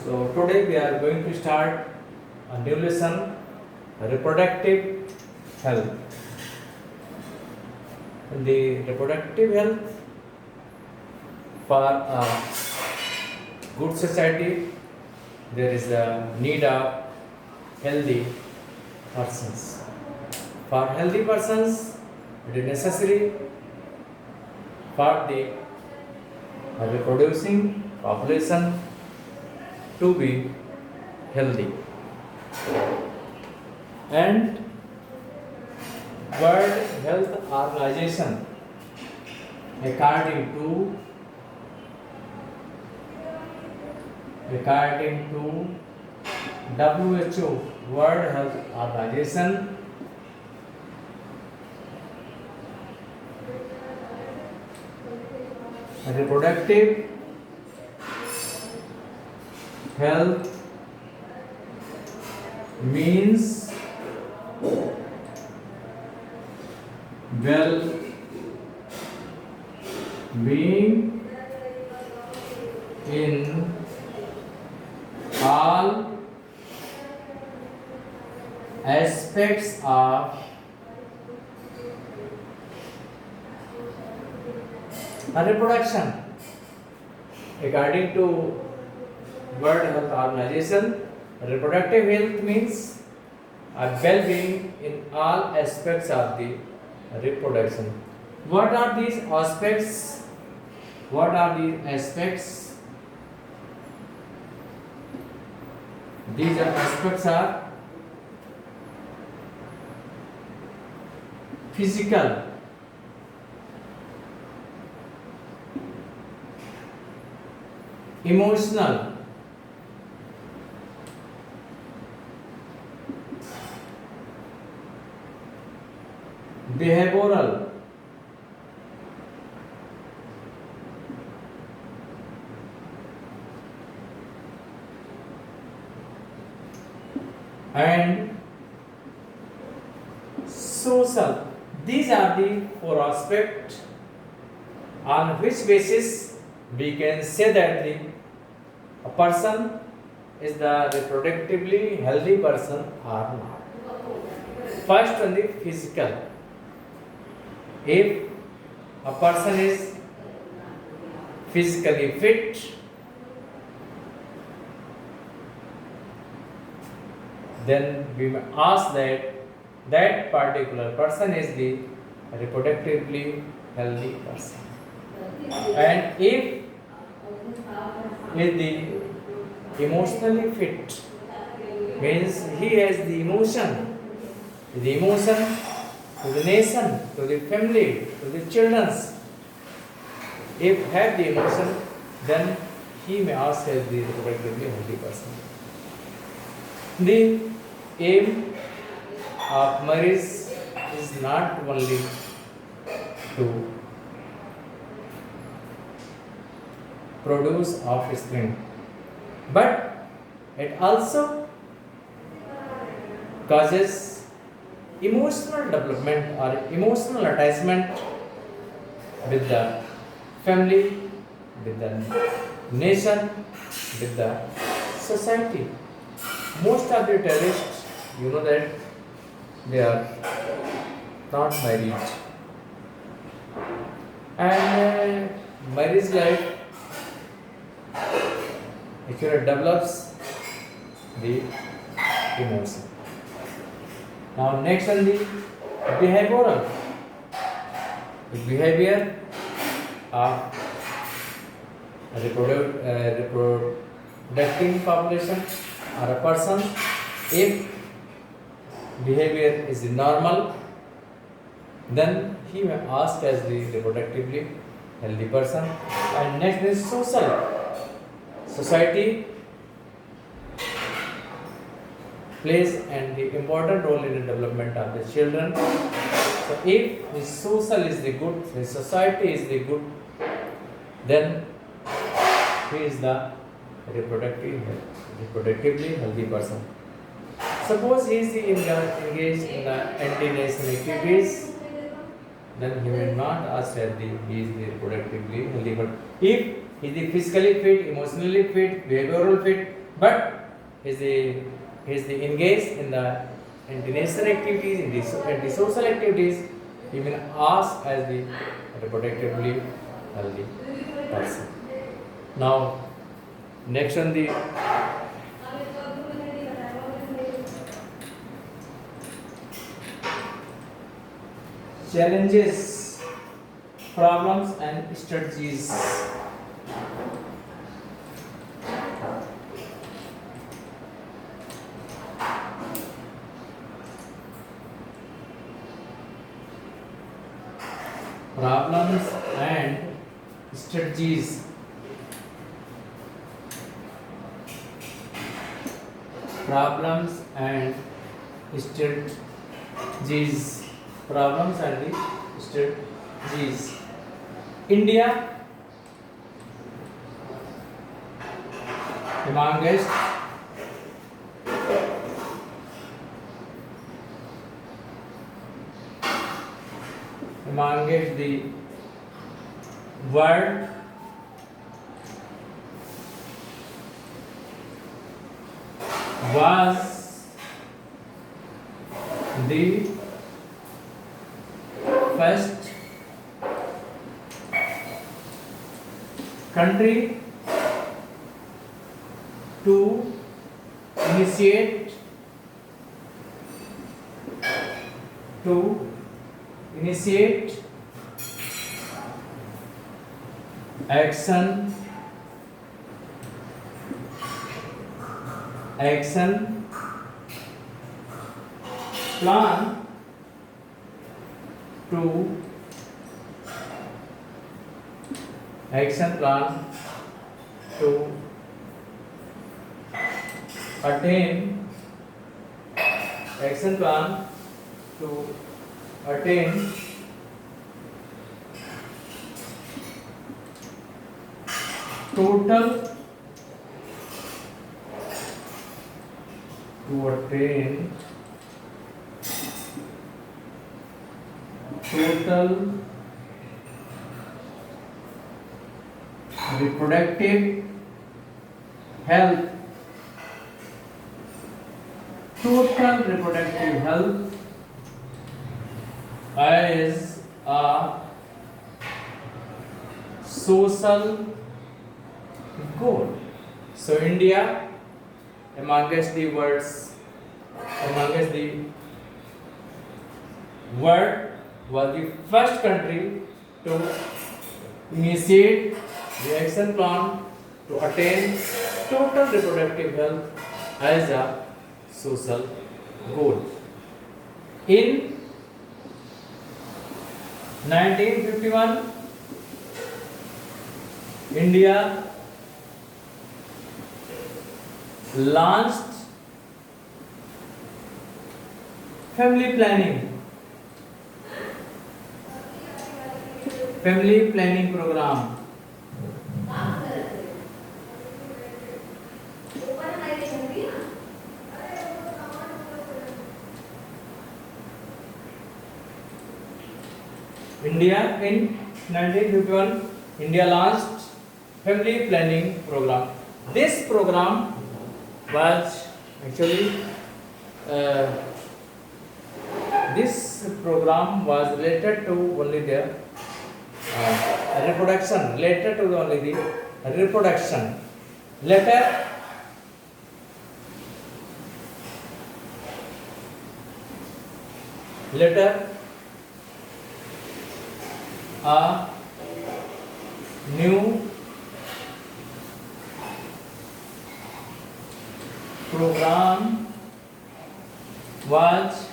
So today we are going to start a new lesson, reproductive health. In the reproductive health, for a good society, there is a need of healthy persons. For healthy persons, it is necessary for the reproducing population to be healthy. And World Health Organization, according to WHO, World Health Organization, reproductive health means well-being in all aspects of reproduction. According to World Health Organization, reproductive health means a well-being in all aspects of the reproduction. What are these aspects? These aspects are physical, emotional, behavioral, and social. These are the four aspects on which basis we can say that a person is the reproductively healthy person or not. First on the physical. If a person is physically fit, then we may ask that particular person is the reproductively healthy person. And if is the emotionally fit, means he has the emotion to the nation, to the family, to the children. If have the emotion, then he may ask as the reproductively healthy person. The aim of marriage is not only to produce offspring, but it also causes emotional development or emotional attachment with the family, with the nation, with the society. Most of the terrorists, you know that they are not married, and marriage life actually develops the emotion. Now next on the behavioral. The behavior of reproducing population or a person, if behavior is normal, then he may ask as the reproductively healthy person. And next is social. Society plays an important role in the development of the children. So if the social is the good, the society is the good, then he is the reproductively healthy person. Suppose he is engaged in the anti-nation activities, then he will not ask that he is the reproductively healthy. But if he is physically fit, emotionally fit, behavioral fit, but he is the engaged in the international activities, in the anti-social activities, he will ask as the reproductively healthy person. Now, next on the challenges, problems, and strategies. Problems and strategies. Problems and strategies. Problems and the strategies. India amongst the world was the first country to initiate action plan to attain total reproductive health. Total reproductive health is a social goal. So India amongst the world was the first country to initiate the action plan to attain total reproductive health as a social goal. In 1951, India launched family planning program. India in 1951, India launched family planning program. This program was actually related to only the reproduction. Later, a new program was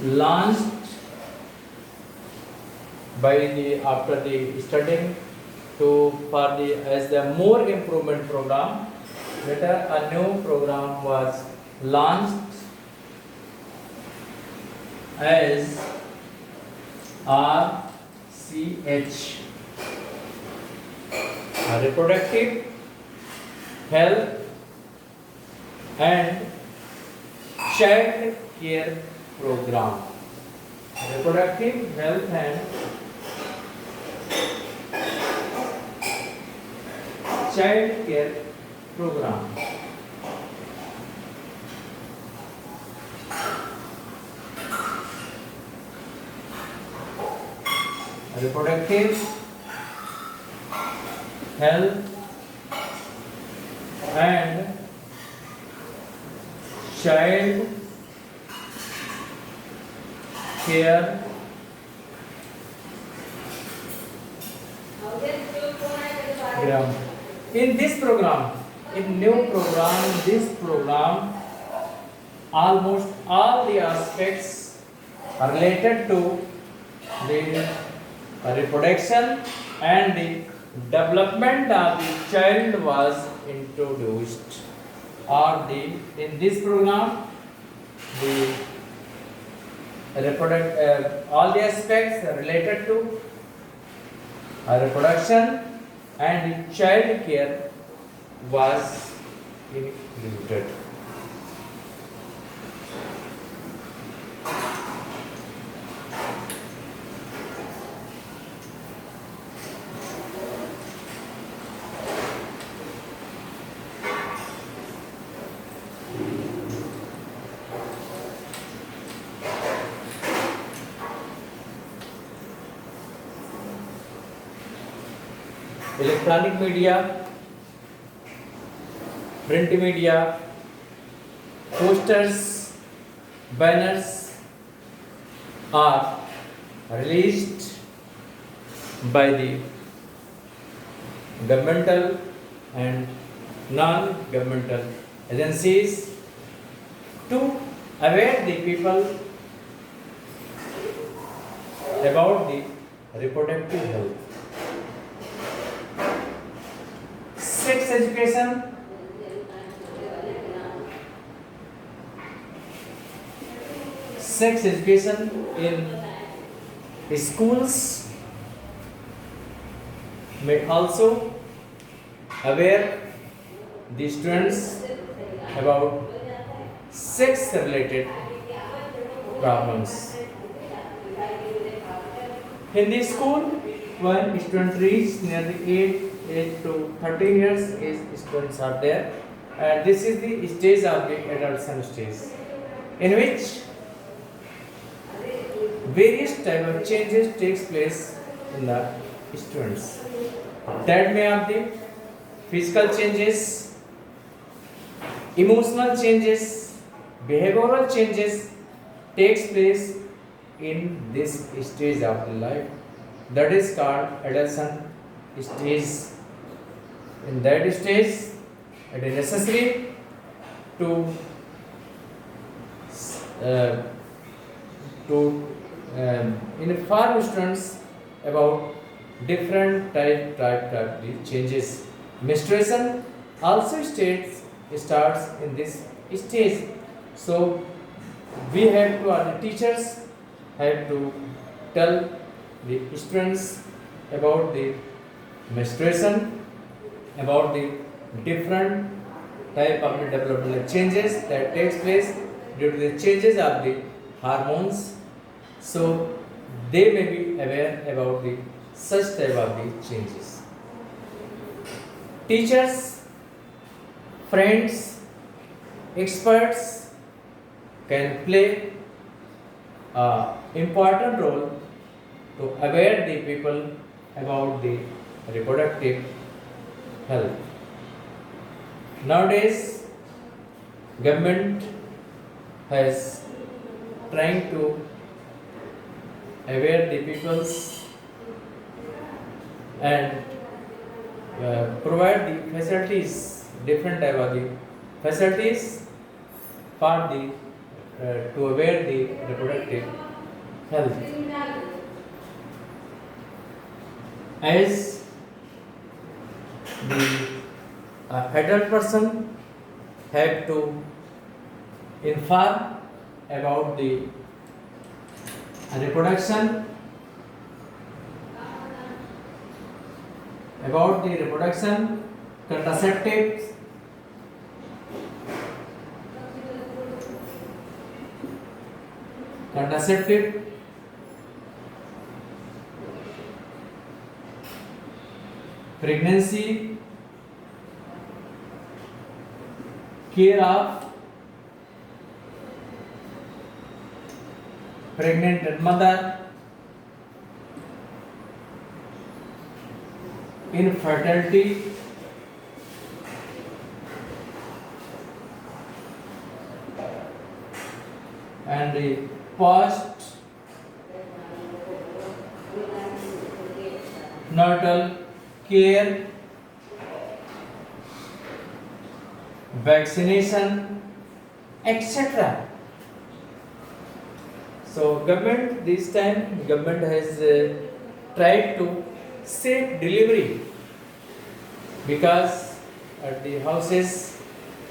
launched after the studying as the more improvement program. Later a new program was launched as RCH, reproductive health and child care program. Reproductive health and child care program. Reproductive health and child care program. In this program, this program, almost all the aspects are related to the reproduction and the development of the child was introduced. Or in this program, the all the aspects related to reproduction and child care was included. Electronic media, print media, posters, banners are released by the governmental and non-governmental agencies to aware the people about the reproductive health. Sex education, in schools may also aware the students about sex related problems. In the school, when students reach near the age to 13 years, students are there, and this is the stage of the adolescent stage, in which various type of changes takes place in the students. That may have the physical changes, emotional changes, behavioral changes takes place in this stage of the life. That is called adolescent stage. In that stage, it is necessary to inform students about different type of changes. Menstruation also starts in this stage. So we have to, or the teachers have to tell the students about the menstruation, about the different type of developmental changes that takes place due to the changes of the hormones. So they may be aware about the such type of the changes. Teachers, friends, experts can play an important role to aware the people about the reproductive health. Nowadays, government has trying to aware the peoples and provide the facilities, different type of the facilities for the to aware the reproductive health. As the adult person have to inform about the reproduction, contraceptives, pregnancy, care of pregnant mother, infertility, and the post natal care, vaccination, etc. So government this time government has tried to save delivery because at the houses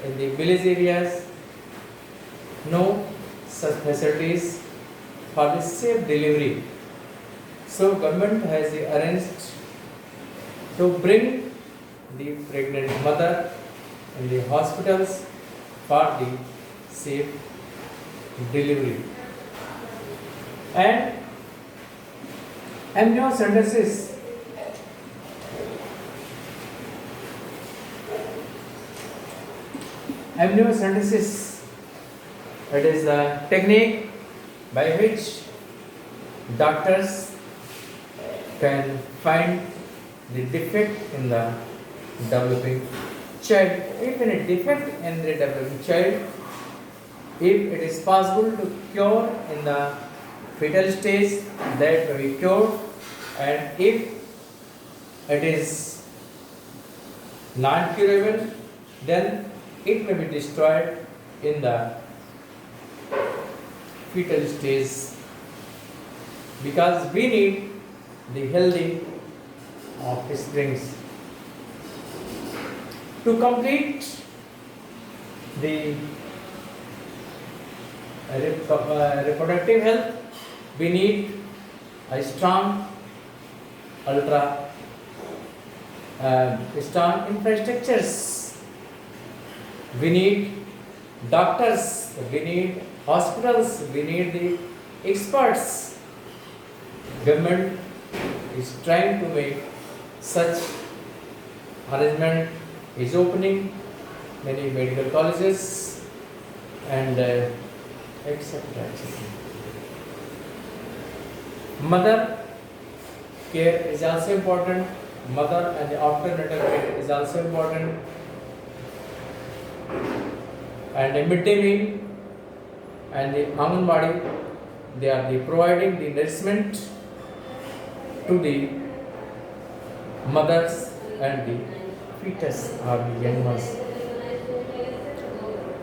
in the village areas no such facilities for the safe delivery. So government has arranged to bring the pregnant mother in the hospitals for the safe delivery. And amniocentesis it is a technique by which doctors can find the defect in the developing child. If any defect in the developing child, if it is possible to cure in the fetal stage, that may be cured, and if it is non-curable, then it may be destroyed in the fetal stage, because we need the healthy offsprings. To complete the reproductive health, we need a strong strong infrastructures. We need doctors, we need hospitals, we need the experts. Government is trying to make such arrangement, is opening many medical colleges and etc. Mother care is also important. Mother and the afternatal care is also important. And the midday meal and the Anganwadi, they are providing the nourishment to the mothers and the fetus or the young ones.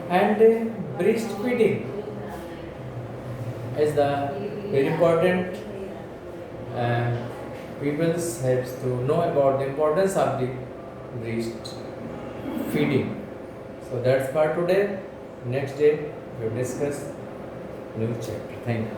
And breastfeeding is the very important. People have to know about the importance of the breastfeeding. So that's for today. Next day we will discuss new chapter. Thank you.